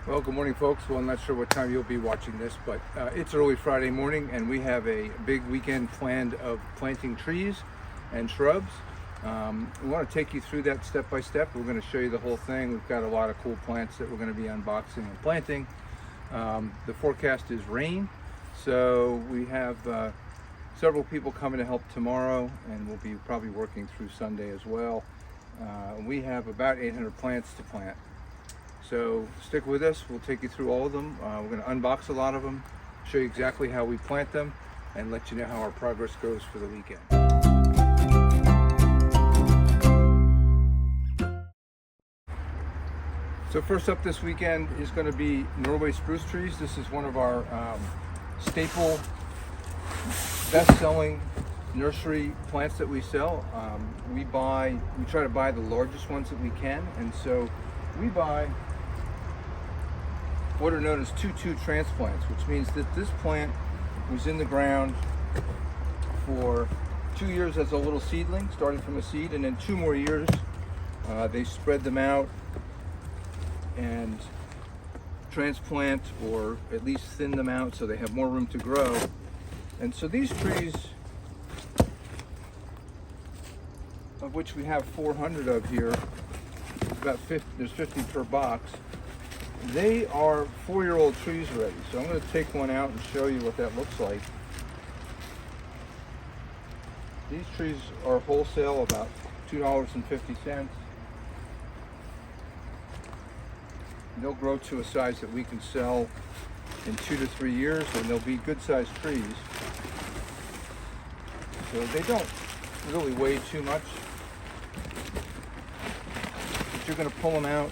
Well, good morning, folks. Well, I'm not sure what time you'll be watching this, but it's early Friday morning, and we have a big weekend planned of planting trees and shrubs. We want to take you through that step by step. We're going to show you the whole thing. We've got a lot of cool plants that we're going to be unboxing and planting. The forecast is rain, so we have several people coming to help tomorrow, and we'll be probably working through Sunday as well. We have about 800 plants to plant. So stick with us, we'll take you through all of them. We're going to unbox a lot of them, show you exactly how we plant them, and let you know how our progress goes for the weekend. So first up this weekend is going to be Norway Spruce trees. This is one of our staple, best-selling nursery plants that we sell. We try to buy the largest ones that we can, and so we buy what are known as 2-2 transplants, which means that this plant was in the ground for 2 years as a little seedling, starting from a seed, and then 2 more years they spread them out and transplant, or at least thin them out so they have more room to grow. And so these trees, of which we have 400 of here, about 50, there's 50 per box. They are 4-year-old trees already. So I'm going to take one out and show you what that looks like. These trees are wholesale about $2.50. They'll grow to a size that we can sell in 2 to 3 years, and they'll be good-sized trees. So they don't really weigh too much. But you're going to pull them out,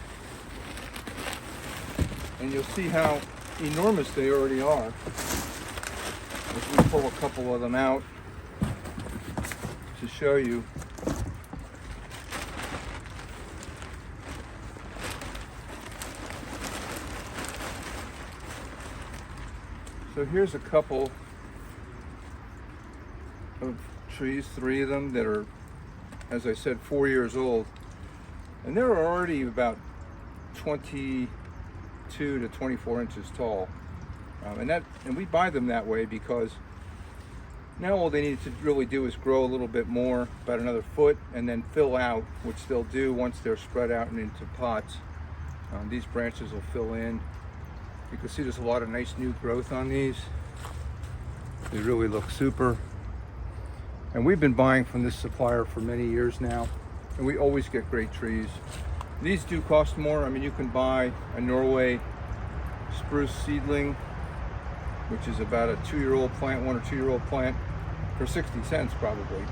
and you'll see how enormous they already are as we pull a couple of them out to show you. So here's a couple of trees, 3 of them that are, as I said, 4 years old, and they're already about 22 to 24 inches tall, and we buy them that way because now all they need to really do is grow a little bit more, about another foot, and then fill out, which they'll do once they're spread out and into pots. These branches will fill in. You can see there's a lot of nice new growth on these. They really look super. And we've been buying from this supplier for many years now, and we always get great trees. These do cost more. I mean, you can buy a Norway Spruce seedling, which is about a 2-year-old plant, 1 or 2-year-old plant, for 60 cents probably.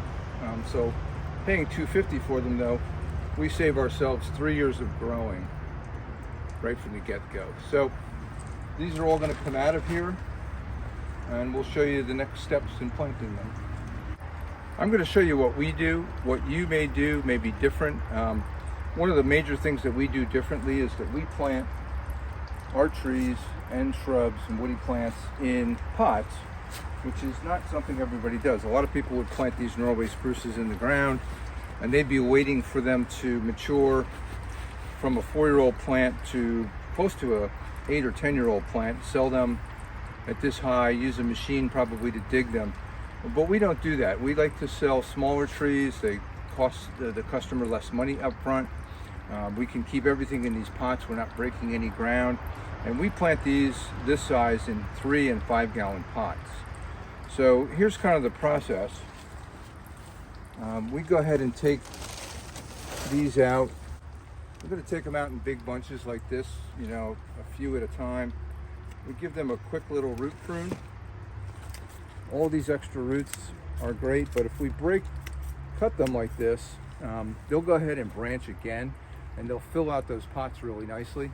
So paying $2.50 for them though, we save ourselves 3 years of growing right from the get-go. So these are all going to come out of here, and we'll show you the next steps in planting them. I'm going to show you what we do. What you may do may be different. One of the major things that we do differently is that we plant our trees and shrubs and woody plants in pots, which is not something everybody does. A lot of people would plant these Norway spruces in the ground, and they'd be waiting for them to mature from a 4-year-old plant to close to a 8 or 10-year-old plant, sell them at this high, use a machine probably to dig them. But we don't do that. We like to sell smaller trees. They cost the customer less money up front. We can keep everything in these pots. We're not breaking any ground. And we plant these this size in 3 and 5 gallon pots. So here's kind of the process. We go ahead and take these out. We're going to take them out in big bunches like this, you know, a few at a time. We give them a quick little root prune. All these extra roots are great, but if we cut them like this, they'll go ahead and branch again, and they'll fill out those pots really nicely.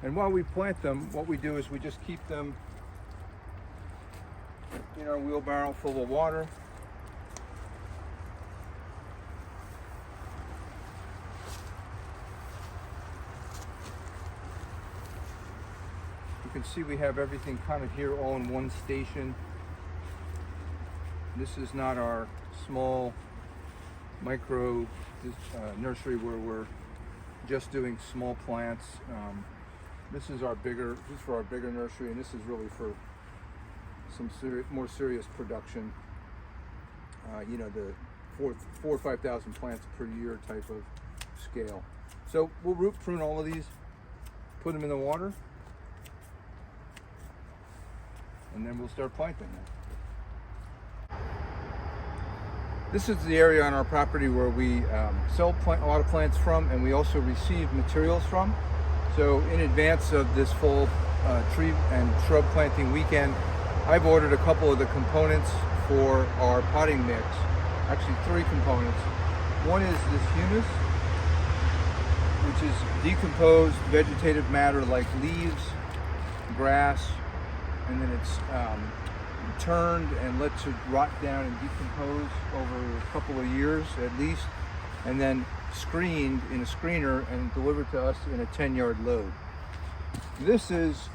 And while we plant them, what we do is we just keep them in our wheelbarrow full of water. You can see we have everything kind of here all in one station. This is not our small micro nursery where we're just doing small plants. This is for our bigger nursery, and this is really for some more serious production. You know, the 4,000 or 5,000 plants per year type of scale. So we'll root prune all of these, put them in the water, and then we'll start planting them. This is the area on our property where we sell a lot of plants from, and we also receive materials from. So in advance of this fall tree and shrub planting weekend, I've ordered a couple of the components for our potting mix. Actually 3 components. One is this humus, which is decomposed vegetative matter like leaves, grass, and then it's turned and let to rot down and decompose over a couple of years at least, and then screened in a screener and delivered to us in a 10-yard load. This is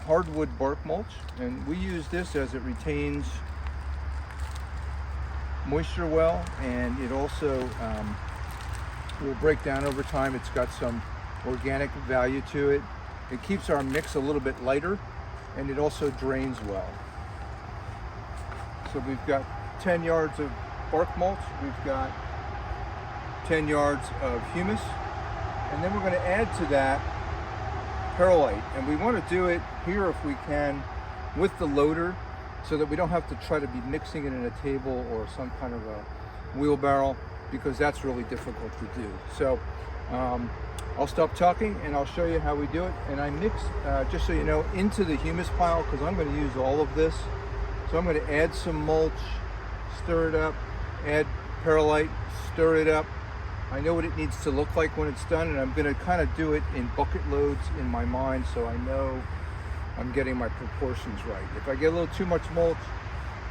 hardwood bark mulch, and we use this as it retains moisture well, and it also will break down over time. It's got some organic value to it. It keeps our mix a little bit lighter, and it also drains well. So we've got 10 yards of bark mulch, we've got 10 yards of humus, and then we're going to add to that perlite, and we want to do it here if we can with the loader, so that we don't have to try to be mixing it in a table or some kind of a wheelbarrow, because that's really difficult to do. So I'll stop talking and I'll show you how we do it. And I mix, just so you know, into the humus pile, because I'm going to use all of this. So I'm going to add some mulch, stir it up, add perlite, stir it up. I know what it needs to look like when it's done, and I'm going to kind of do it in bucket loads in my mind, so I know I'm getting my proportions right. If I get a little too much mulch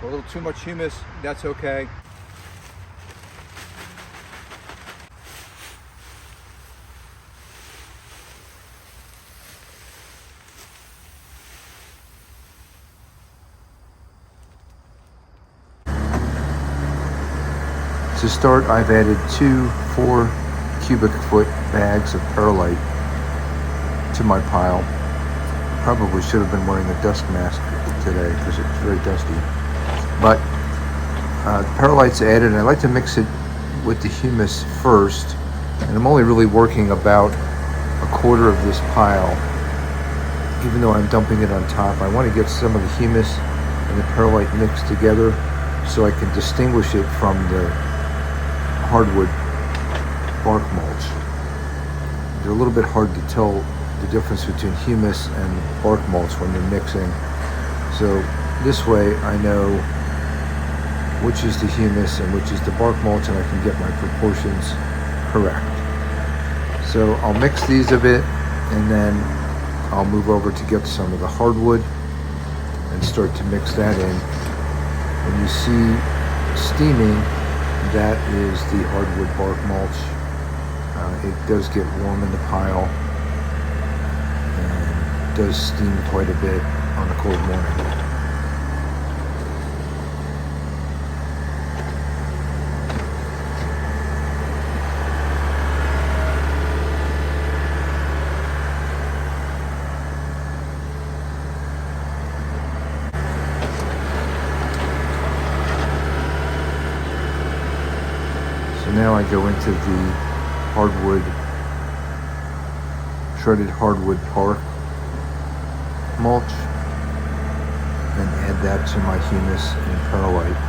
or a little too much humus, that's okay. To start, I've added 2 4 cubic foot bags of perlite to my pile. Probably should have been wearing a dust mask today because it's very dusty. But perlite's added, and I like to mix it with the humus first. And I'm only really working about a quarter of this pile. Even though I'm dumping it on top, I want to get some of the humus and the perlite mixed together so I can distinguish it from the hardwood bark mulch. They're a little bit hard to tell the difference between humus and bark mulch when they're mixing. So this way I know which is the humus and which is the bark mulch, and I can get my proportions correct. So I'll mix these a bit, and then I'll move over to get some of the hardwood and start to mix that in. When you see steaming, that is the hardwood bark mulch. It does get warm in the pile and does steam quite a bit on a cold morning. So now I go into the shredded hardwood bark mulch and add that to my humus and perlite.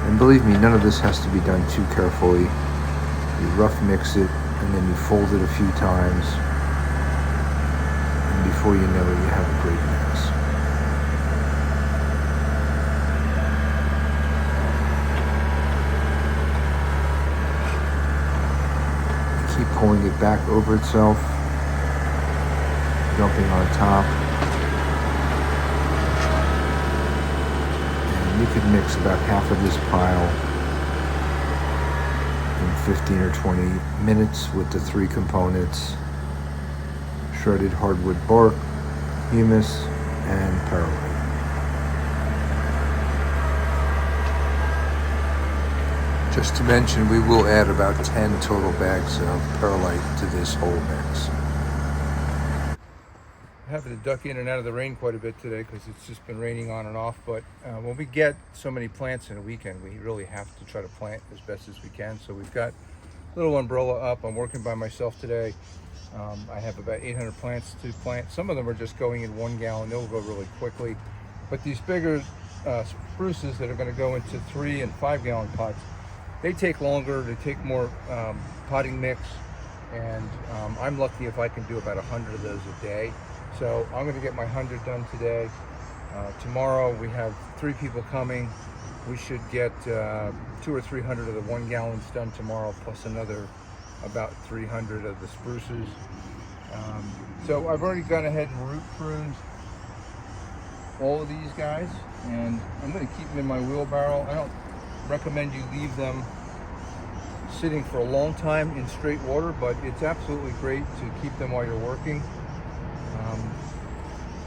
And believe me, none of this has to be done too carefully. You rough mix it and then you fold it a few times, and before you know it, you have a great mix. Keep pulling it back over itself, dumping on top. And you could mix about half of this pile in 15 or 20 minutes with the 3 components: shredded hardwood bark, humus, and perlite. Just to mention, we will add about 10 total bags of perlite to this whole mix. Having to duck in and out of the rain quite a bit today because it's just been raining on and off. But when we get so many plants in a weekend, we really have to try to plant as best as we can. So we've got a little umbrella up. I'm working by myself today. I have about 800 plants to plant. Some of them are just going in 1 gallon. They'll go really quickly. But these bigger spruces that are going to go into 3 and 5 gallon pots, they take longer. They take more potting mix. And I'm lucky if I can do about 100 of those a day. So I'm going to get my 100 done today. Tomorrow we have 3 people coming. We should get 200 or 300 of the 1 gallons done tomorrow, plus another about 300 of the spruces. So I've already gone ahead and root pruned all of these guys, and I'm going to keep them in my wheelbarrow. I don't recommend you leave them sitting for a long time in straight water, but it's absolutely great to keep them while you're working.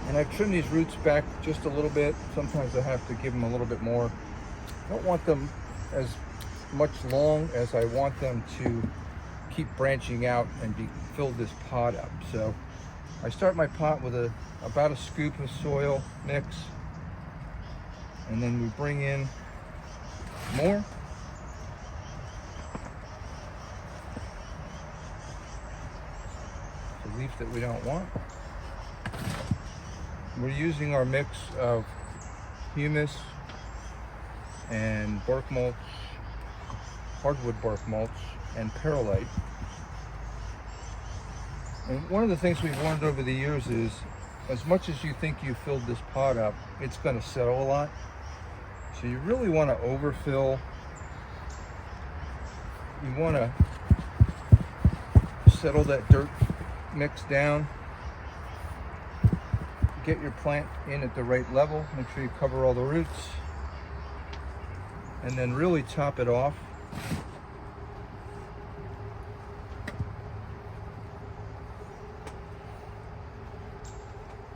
And I've trimmed these roots back just a little bit. Sometimes I have to give them a little bit more. I don't want them as much long as I want them to keep branching out and fill this pot up. So I start my pot with about a scoop of soil mix, and then we bring in more. The leaf that we don't want. We're using our mix of humus and bark mulch, hardwood bark mulch, and perlite. And one of the things we've learned over the years is, as much as you think you filled this pot up, it's going to settle a lot. So you really want to overfill. You want to settle that dirt mix down. Get your plant in at the right level. Make sure you cover all the roots. And then really top it off.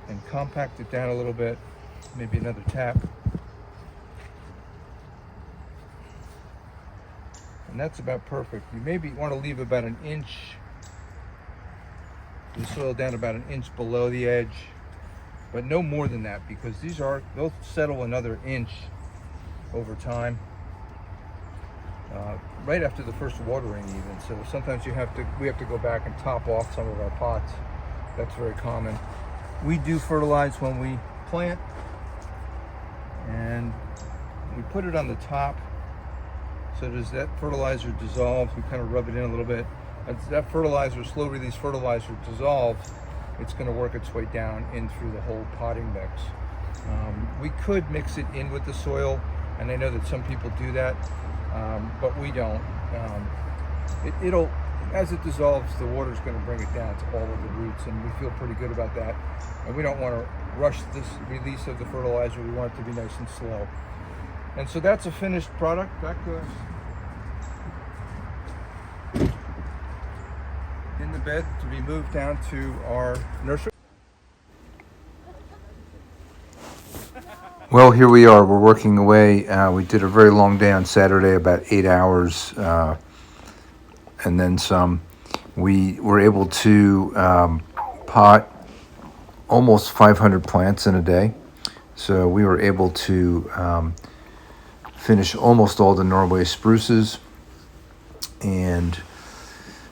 And compact it down a little bit. Maybe another tap. And that's about perfect. You maybe want to leave about 1 inch, the soil down about 1 inch below the edge. But no more than that, because they'll settle another inch over time, right after the first watering even. So sometimes we have to go back and top off some of our pots. That's very common. We do fertilize when we plant, and we put it on the top. So as that fertilizer dissolves, we kind of rub it in a little bit. As that fertilizer, slow release fertilizer, dissolves, it's going to work its way down in through the whole potting mix. We could mix it in with the soil, and I know that some people do that, but we don't. It'll, as it dissolves, the water's going to bring it down to all of the roots, and we feel pretty good about that. And we don't want to rush this release of the fertilizer. We want it to be nice and slow. And so that's a finished product. That goes in the bed to be moved down to our nursery. Well, here we are. We're working away. We did a very long day on Saturday, about 8 hours, and then some. We were able to pot almost 500 plants in a day. So we were able to finish almost all the Norway spruces, and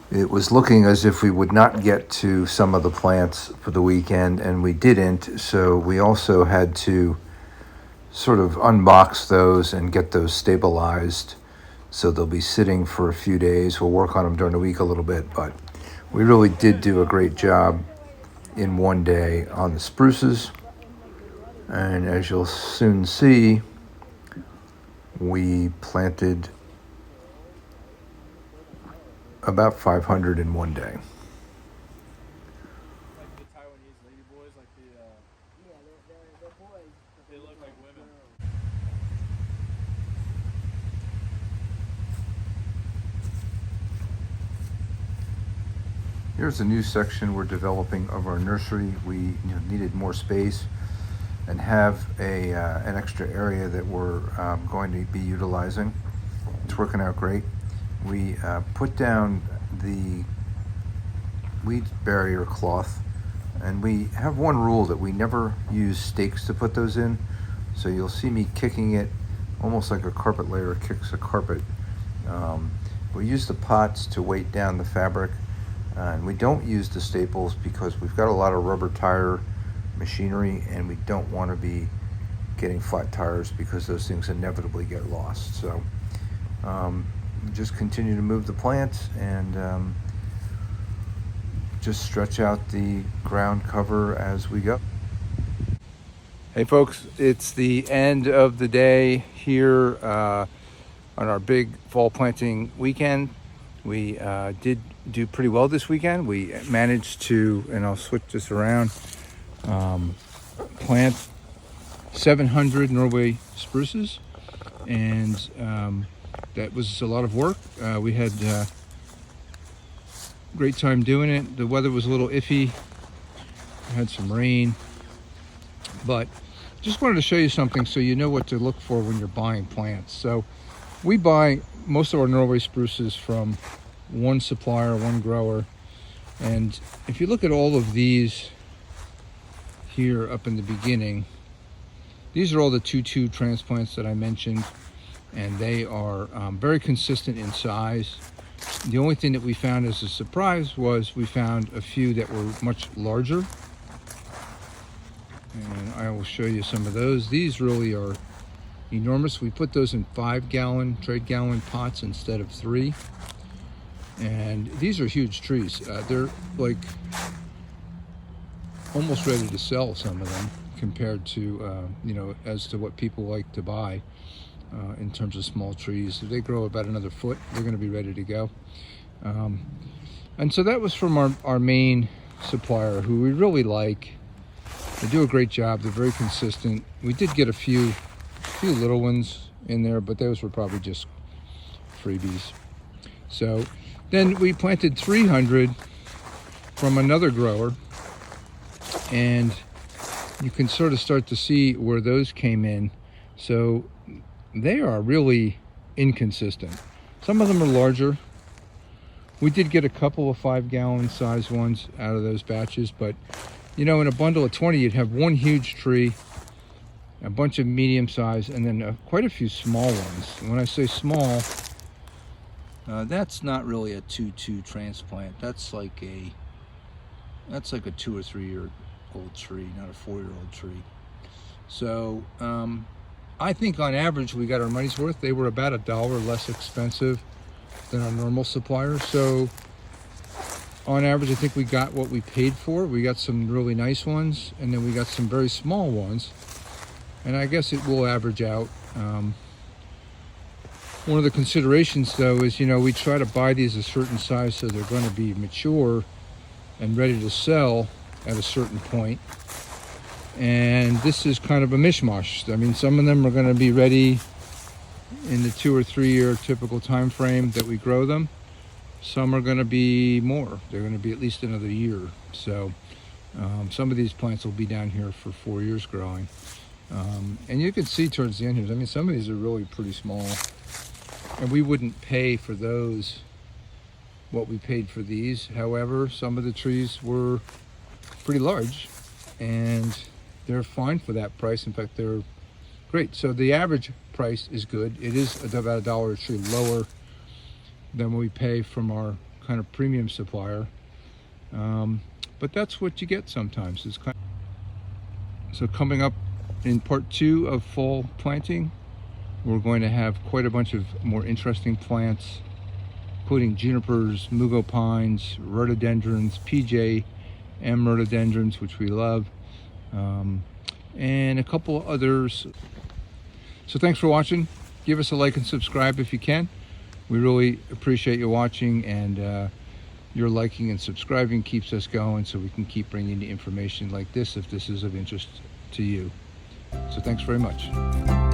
it was looking as if we would not get to some of the plants for the weekend, and we didn't. So we also had to sort of unbox those and get those stabilized. So they'll be sitting for a few days. We'll work on them during the week a little bit, but we really did do a great job in one day on the spruces. And as you'll soon see, we planted about 500 in one day. Like the Taiwanese ladyboys, like they're boys. they look like women. Here's a new section we're developing of our nursery. We needed more space and have an extra area that we're going to be utilizing. It's everything's working out great. We put down the weed barrier cloth, and we have one rule that we never use stakes to put those in. So you'll see me kicking it almost like a carpet layer kicks a carpet. We use the pots to weight down the fabric, and we don't use the staples because we've got a lot of rubber tire machinery, and we don't want to be getting flat tires because those things inevitably get lost. So just continue to move the plants and just stretch out the ground cover as we go. Hey folks, it's the end of the day here on our big fall planting weekend. We did do pretty well this weekend. We managed to, and I'll switch this around, plant 700 Norway spruces, and that was a lot of work. We had great time doing it. The weather was a little iffy. We had some rain, but just wanted to show you something so you know what to look for when you're buying plants. So we buy most of our Norway spruces from one supplier, one grower. And if you look at all of these here up in the beginning, these are all the 2-2 transplants that I mentioned, and they are very consistent in size. The only thing that we found as a surprise was we found a few that were much larger. And I will show you some of those. These really are enormous. We put those in 5-gallon, trade gallon pots instead of 3. And these are huge trees. They're like almost ready to sell, some of them, compared to, as to what people like to buy in terms of small trees. If they grow about another foot, they're going to be ready to go. And so that was from our main supplier, who we really like. They do a great job. They're very consistent. We did get a few little ones in there, but those were probably just freebies. So then we planted 300 from another grower, and you can sort of start to see where those came in. So they are really inconsistent. Some of them are larger. We did get a couple of 5-gallon size ones out of those batches, but in a bundle of 20, you'd have one huge tree, a bunch of medium size, and then quite a few small ones. And when I say small, that's not really a 2-2 transplant. That's like a 2 or 3 year old tree, not a 4-year-old tree. So I think on average we got our money's worth. They were about $1 less expensive than our normal supplier. So on average, I think we got what we paid for. We got some really nice ones, and then we got some very small ones. And I guess it will average out. One of the considerations, though, is, we try to buy these a certain size so they're going to be mature and ready to sell at a certain point. And this is kind of a mishmash. I mean, some of them are going to be ready in the 2 or 3 year typical time frame that we grow them. Some are going to be more. They're going to be at least another year. So some of these plants will be down here for 4 years growing. And you can see towards the end here, I mean, some of these are really pretty small. And we wouldn't pay for those what we paid for these. However, some of the trees were pretty large, and they're fine for that price. In fact, they're great. So the average price is good. It is about $1 a tree lower than what we pay from our kind of premium supplier. But that's what you get sometimes. So coming up in part 2 of fall planting, we're going to have quite a bunch of more interesting plants, including junipers, mugo pines, rhododendrons, PJ and rhododendrons, which we love, and a couple of others. So thanks for watching. Give us a like and subscribe if you can. We really appreciate you watching, and your liking and subscribing keeps us going so we can keep bringing you information like this if this is of interest to you. So thanks very much.